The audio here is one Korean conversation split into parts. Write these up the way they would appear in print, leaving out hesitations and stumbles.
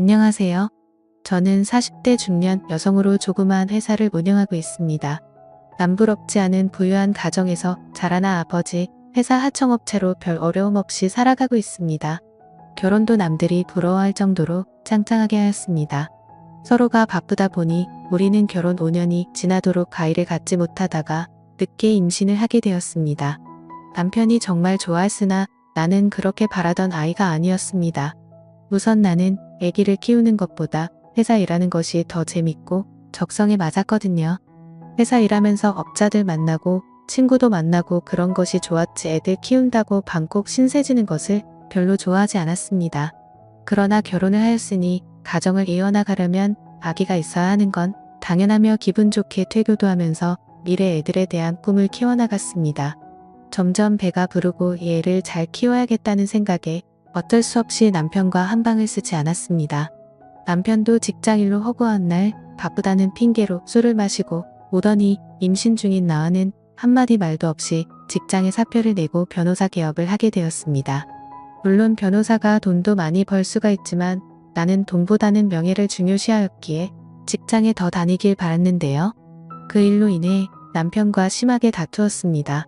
안녕하세요. 저는 40대 중년 여성으로 조그마한 회사를 운영하고 있습니다. 남부럽지 않은 부유한 가정에서 자라나 아버지, 회사 하청업체로 별 어려움 없이 살아가고 있습니다. 결혼도 남들이 부러워할 정도로 짱짱하게 하였습니다. 서로가 바쁘다 보니 우리는 결혼 5년이 지나도록 아이를 갖지 못하다가 늦게 임신을 하게 되었습니다. 남편이 정말 좋아했으나 나는 그렇게 바라던 아이가 아니었습니다. 우선 나는 아기를 키우는 것보다 회사 일하는 것이 더 재밌고 적성에 맞았거든요. 회사 일하면서 업자들 만나고 친구도 만나고 그런 것이 좋았지 애들 키운다고 방콕 신세지는 것을 별로 좋아하지 않았습니다. 그러나 결혼을 하였으니 가정을 이어나가려면 아기가 있어야 하는 건 당연하며 기분 좋게 퇴교도 하면서 미래 애들에 대한 꿈을 키워나갔습니다. 점점 배가 부르고 이 애를 잘 키워야겠다는 생각에 어쩔 수 없이 남편과 한방을 쓰지 않았습니다. 남편도 직장일로 허구한 날 바쁘다는 핑계로 술을 마시고 오더니 임신 중인 나와는 한마디 말도 없이 직장에 사표를 내고 변호사 개업을 하게 되었습니다. 물론 변호사가 돈도 많이 벌 수가 있지만 나는 돈보다는 명예를 중요시하였기에 직장에 더 다니길 바랐는데요. 그 일로 인해 남편과 심하게 다투었습니다.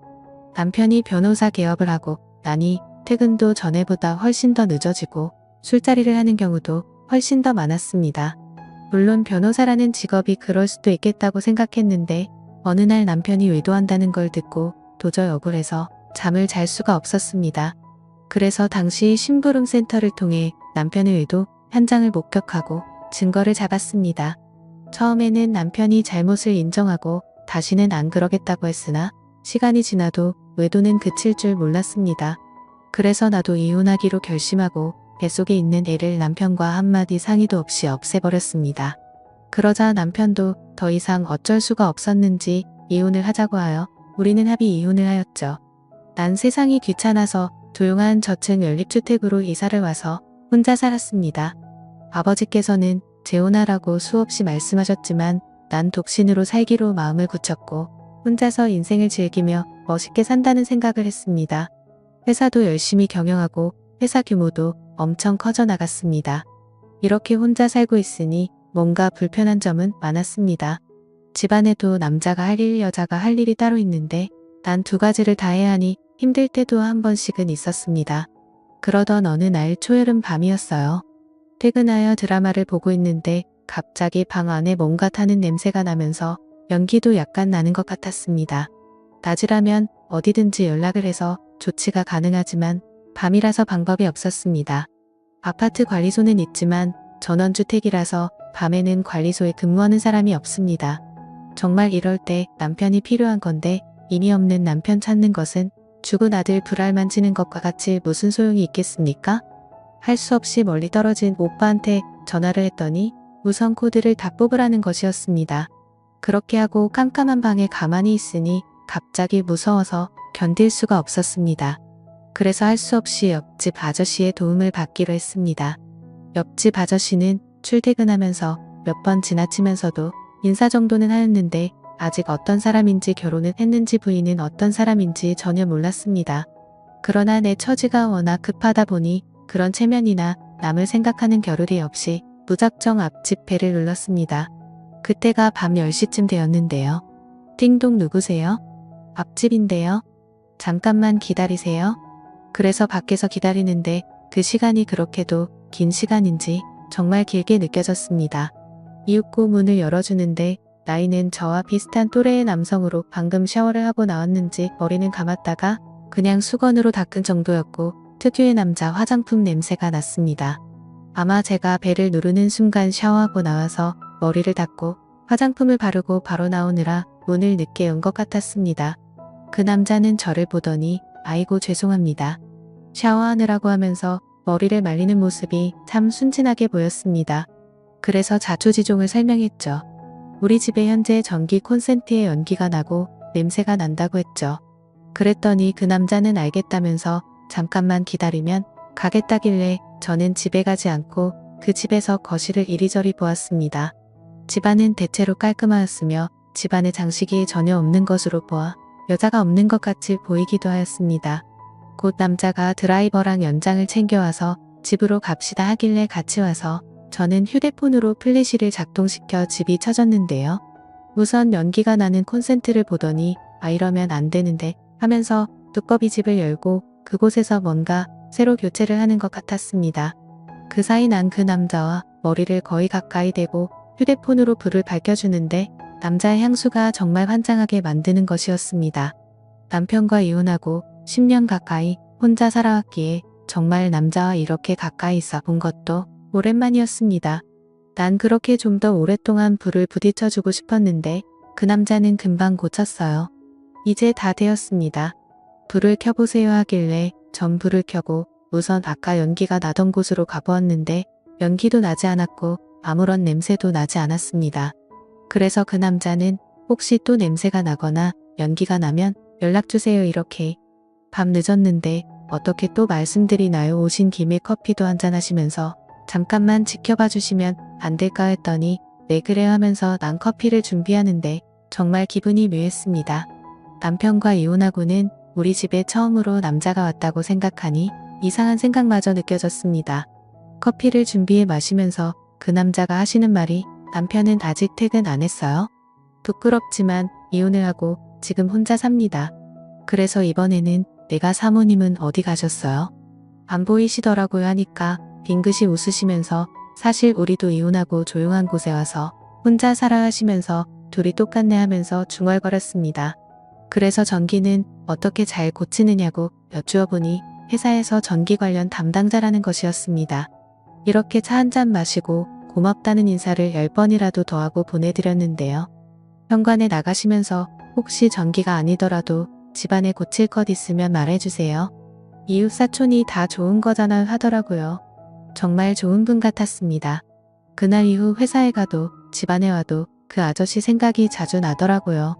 남편이 변호사 개업을 하고 나니 퇴근도 전에보다 훨씬 더 늦어지고 술자리를 하는 경우도 훨씬 더 많았습니다. 물론 변호사라는 직업이 그럴 수도 있겠다고 생각했는데 어느 날 남편이 외도한다는 걸 듣고 도저히 억울해서 잠을 잘 수가 없었습니다. 그래서 당시 심부름센터를 통해 남편의 외도 현장을 목격하고 증거를 잡았습니다. 처음에는 남편이 잘못을 인정하고 다시는 안 그러겠다고 했으나 시간이 지나도 외도는 그칠 줄 몰랐습니다. 그래서 나도 이혼하기로 결심하고 뱃속에 있는 애를 남편과 한마디 상의도 없이 없애버렸습니다. 그러자 남편도 더 이상 어쩔 수가 없었는지 이혼을 하자고 하여 우리는 합의 이혼을 하였죠. 난 세상이 귀찮아서 조용한 저층 연립주택으로 이사를 와서 혼자 살았습니다. 아버지께서는 재혼하라고 수없이 말씀하셨지만 난 독신으로 살기로 마음을 굳혔고 혼자서 인생을 즐기며 멋있게 산다는 생각을 했습니다. 회사도 열심히 경영하고 회사 규모도 엄청 커져 나갔습니다. 이렇게 혼자 살고 있으니 뭔가 불편한 점은 많았습니다. 집안에도 남자가 할 일, 여자가 할 일이 따로 있는데 난 두 가지를 다 해야 하니 힘들 때도 한 번씩은 있었습니다. 그러던 어느 날 초여름 밤이었어요. 퇴근하여 드라마를 보고 있는데 갑자기 방 안에 뭔가 타는 냄새가 나면서 연기도 약간 나는 것 같았습니다. 낮이라면 어디든지 연락을 해서 조치가 가능하지만 밤이라서 방법이 없었습니다. 아파트 관리소는 있지만 전원주택이라서 밤에는 관리소에 근무하는 사람이 없습니다. 정말 이럴 때 남편이 필요한 건데 의미 없는 남편 찾는 것은 죽은 아들 불알 만지는 것과 같이 무슨 소용이 있겠습니까? 할 수 없이 멀리 떨어진 오빠한테 전화를 했더니 우선 코드를 다 뽑으라는 것이었습니다. 그렇게 하고 깜깜한 방에 가만히 있으니 갑자기 무서워서 견딜 수가 없었습니다. 그래서 할 수 없이 옆집 아저씨의 도움을 받기로 했습니다. 옆집 아저씨는 출퇴근하면서 몇 번 지나치면서도 인사 정도는 하였는데 아직 어떤 사람인지 결혼은 했는지 부인은 어떤 사람인지 전혀 몰랐습니다. 그러나 내 처지가 워낙 급하다 보니 그런 체면이나 남을 생각하는 겨를이 없이 무작정 앞집 벨을 눌렀습니다. 그때가 밤 10시쯤 되었는데요. 띵동 누구세요? 앞집인데요. 잠깐만 기다리세요. 그래서 밖에서 기다리는데 그 시간이 그렇게도 긴 시간인지 정말 길게 느껴졌습니다. 이윽고 문을 열어주는데 나이는 저와 비슷한 또래의 남성으로 방금 샤워를 하고 나왔는지 머리는 감았다가 그냥 수건으로 닦은 정도였고 특유의 남자 화장품 냄새가 났습니다. 아마 제가 벨을 누르는 순간 샤워하고 나와서 머리를 닦고 화장품을 바르고 바로 나오느라 문을 늦게 연 것 같았습니다. 그 남자는 저를 보더니 아이고 죄송합니다. 샤워하느라고 하면서 머리를 말리는 모습이 참 순진하게 보였습니다. 그래서 자초지종을 설명했죠. 우리 집에 현재 전기 콘센트에 연기가 나고 냄새가 난다고 했죠. 그랬더니 그 남자는 알겠다면서 잠깐만 기다리면 가겠다길래 저는 집에 가지 않고 그 집에서 거실을 이리저리 보았습니다. 집안은 대체로 깔끔하였으며 집안에 장식이 전혀 없는 것으로 보아 여자가 없는 것 같이 보이기도 하였습니다. 곧 남자가 드라이버랑 연장을 챙겨와서 집으로 갑시다 하길래 같이 와서 저는 휴대폰으로 플래시를 작동시켜 집이 쳐졌는데요. 우선 연기가 나는 콘센트를 보더니 이러면 안 되는데 하면서 두꺼비 집을 열고 그곳에서 뭔가 새로 교체를 하는 것 같았습니다. 그 사이 난 그 남자와 머리를 거의 가까이 대고 휴대폰으로 불을 밝혀주는데 남자의 향수가 정말 환장하게 만드는 것이었습니다. 남편과 이혼하고 10년 가까이 혼자 살아왔기에 정말 남자와 이렇게 가까이 있어 본 것도 오랜만이었습니다. 난 그렇게 좀 더 오랫동안 불을 부딪혀주고 싶었는데 그 남자는 금방 고쳤어요. 이제 다 되었습니다. 불을 켜보세요 하길래 전 불을 켜고 우선 아까 연기가 나던 곳으로 가보았는데 연기도 나지 않았고 아무런 냄새도 나지 않았습니다. 그래서 그 남자는 혹시 또 냄새가 나거나 연기가 나면 연락주세요 이렇게. 밤 늦었는데 어떻게 또 말씀드리나요? 오신 김에 커피도 한잔 하시면서 잠깐만 지켜봐 주시면 안 될까 했더니 네 그래 하면서 난 커피를 준비하는데 정말 기분이 묘했습니다. 남편과 이혼하고는 우리 집에 처음으로 남자가 왔다고 생각하니 이상한 생각마저 느껴졌습니다. 커피를 준비해 마시면서 그 남자가 하시는 말이 남편은 아직 퇴근 안 했어요? 부끄럽지만 이혼을 하고 지금 혼자 삽니다. 그래서 이번에는 내가 사모님은 어디 가셨어요? 안 보이시더라고요 하니까 빙긋이 웃으시면서 사실 우리도 이혼하고 조용한 곳에 와서 혼자 살아 하시면서 둘이 똑같네 하면서 중얼거렸습니다. 그래서 전기는 어떻게 잘 고치느냐고 여쭈어 보니 회사에서 전기 관련 담당자라는 것이었습니다. 이렇게 차 한잔 마시고 고맙다는 인사를 10번이라도 더 하고 보내드렸는데요. 현관에 나가시면서 혹시 전기가 아니더라도 집안에 고칠 것 있으면 말해주세요. 이웃 사촌이 다 좋은 거잖아 하더라고요. 정말 좋은 분 같았습니다. 그날 이후 회사에 가도 집안에 와도 그 아저씨 생각이 자주 나더라고요.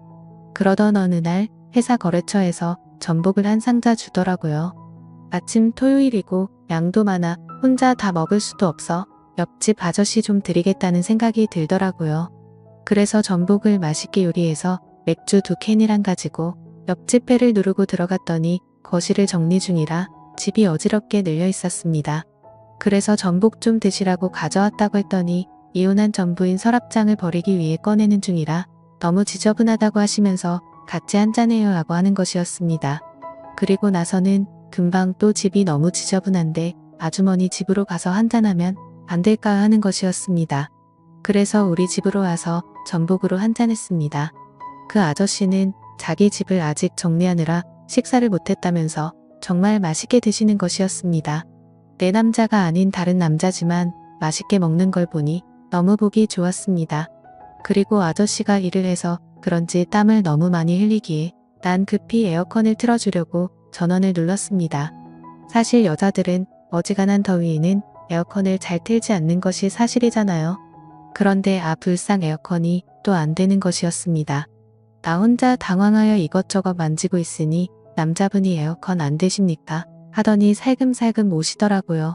그러던 어느 날 회사 거래처에서 전복을 한 상자 주더라고요. 마침 토요일이고 양도 많아 혼자 다 먹을 수도 없어 옆집 아저씨 좀 드리겠다는 생각이 들더라고요. 그래서 전복을 맛있게 요리해서 맥주 2캔이랑 가지고 옆집 배를 누르고 들어갔더니 거실을 정리 중이라 집이 어지럽게 늘려 있었습니다. 그래서 전복 좀 드시라고 가져왔다고 했더니 이혼한 전부인 서랍장을 버리기 위해 꺼내는 중이라 너무 지저분하다고 하시면서 같이 한잔해요 라고 하는 것이었습니다. 그리고 나서는 금방 또 집이 너무 지저분한데 아주머니 집으로 가서 한잔하면 안 될까 하는 것이었습니다. 그래서 우리 집으로 와서 전복으로 한잔했습니다. 그 아저씨는 자기 집을 아직 정리하느라 식사를 못했다면서 정말 맛있게 드시는 것이었습니다. 내 남자가 아닌 다른 남자지만 맛있게 먹는 걸 보니 너무 보기 좋았습니다. 그리고 아저씨가 일을 해서 그런지 땀을 너무 많이 흘리기에 난 급히 에어컨을 틀어주려고 전원을 눌렀습니다. 사실 여자들은 어지간한 더위에는 에어컨을 잘 틀지 않는 것이 사실이잖아요. 그런데 불상 에어컨이 또 안 되는 것이었습니다. 나 혼자 당황하여 이것저것 만지고 있으니 남자분이 에어컨 안 되십니까? 하더니 살금살금 오시더라고요.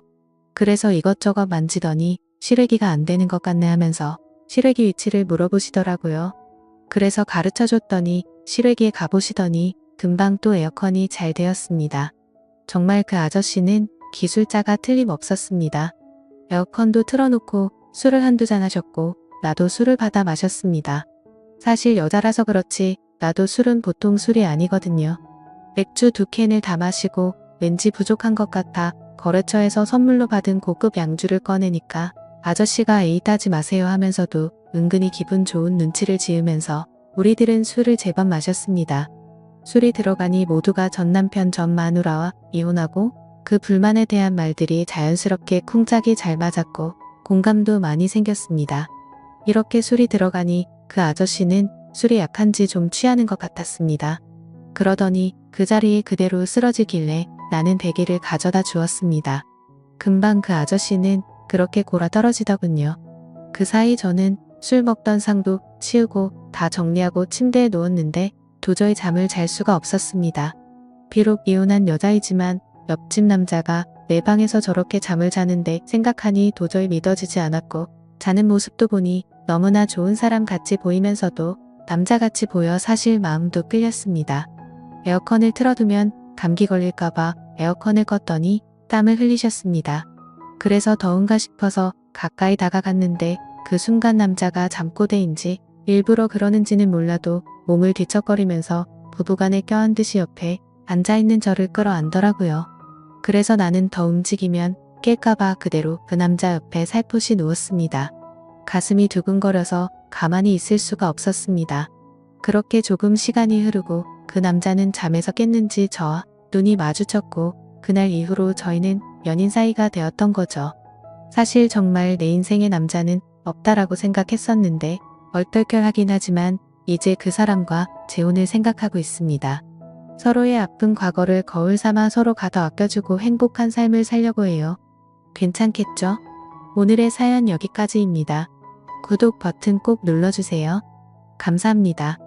그래서 이것저것 만지더니 실외기가 안 되는 것 같네 하면서 실외기 위치를 물어보시더라고요. 그래서 가르쳐줬더니 실외기에 가보시더니 금방 또 에어컨이 잘 되었습니다. 정말 그 아저씨는 기술자가 틀림없었습니다. 에어컨도 틀어놓고 술을 한두 잔 하셨고 나도 술을 받아 마셨습니다. 사실 여자라서 그렇지 나도 술은 보통 술이 아니거든요. 맥주 2캔을 다 마시고 왠지 부족한 것 같아 거래처에서 선물로 받은 고급 양주를 꺼내니까 아저씨가 에이 따지 마세요 하면서도 은근히 기분 좋은 눈치를 지으면서 우리들은 술을 제법 마셨습니다. 술이 들어가니 모두가 전 남편 전 마누라와 이혼하고 그 불만에 대한 말들이 자연스럽게 쿵짝이 잘 맞았고 공감도 많이 생겼습니다. 이렇게 술이 들어가니 그 아저씨는 술이 약한지 좀 취하는 것 같았습니다. 그러더니 그 자리에 그대로 쓰러지길래 나는 베개를 가져다 주었습니다. 금방 그 아저씨는 그렇게 골아 떨어지더군요. 그 사이 저는 술 먹던 상도 치우고 다 정리하고 침대에 누웠는데 도저히 잠을 잘 수가 없었습니다. 비록 이혼한 여자이지만 옆집 남자가 내 방에서 저렇게 잠을 자는데 생각하니 도저히 믿어지지 않았고 자는 모습도 보니 너무나 좋은 사람 같이 보이면서도 남자같이 보여 사실 마음도 끌렸습니다. 에어컨을 틀어두면 감기 걸릴까봐 에어컨을 껐더니 땀을 흘리셨습니다. 그래서 더운가 싶어서 가까이 다가갔는데 그 순간 남자가 잠꼬대인지 일부러 그러는지는 몰라도 몸을 뒤척거리면서 부부간에 껴안듯이 옆에 앉아있는 저를 끌어안더라고요. 그래서 나는 더 움직이면 깰까봐 그대로 그 남자 옆에 살포시 누웠습니다. 가슴이 두근거려서 가만히 있을 수가 없었습니다. 그렇게 조금 시간이 흐르고 그 남자는 잠에서 깼는지 저와 눈이 마주쳤고 그날 이후로 저희는 연인 사이가 되었던 거죠. 사실 정말 내 인생의 남자는 없다라고 생각했었는데 얼떨결하긴 하지만 이제 그 사람과 재혼을 생각하고 있습니다. 서로의 아픈 과거를 거울 삼아 서로 가더 아껴주고 행복한 삶을 살려고 해요. 괜찮겠죠? 오늘의 사연 여기까지입니다. 구독 버튼 꼭 눌러주세요. 감사합니다.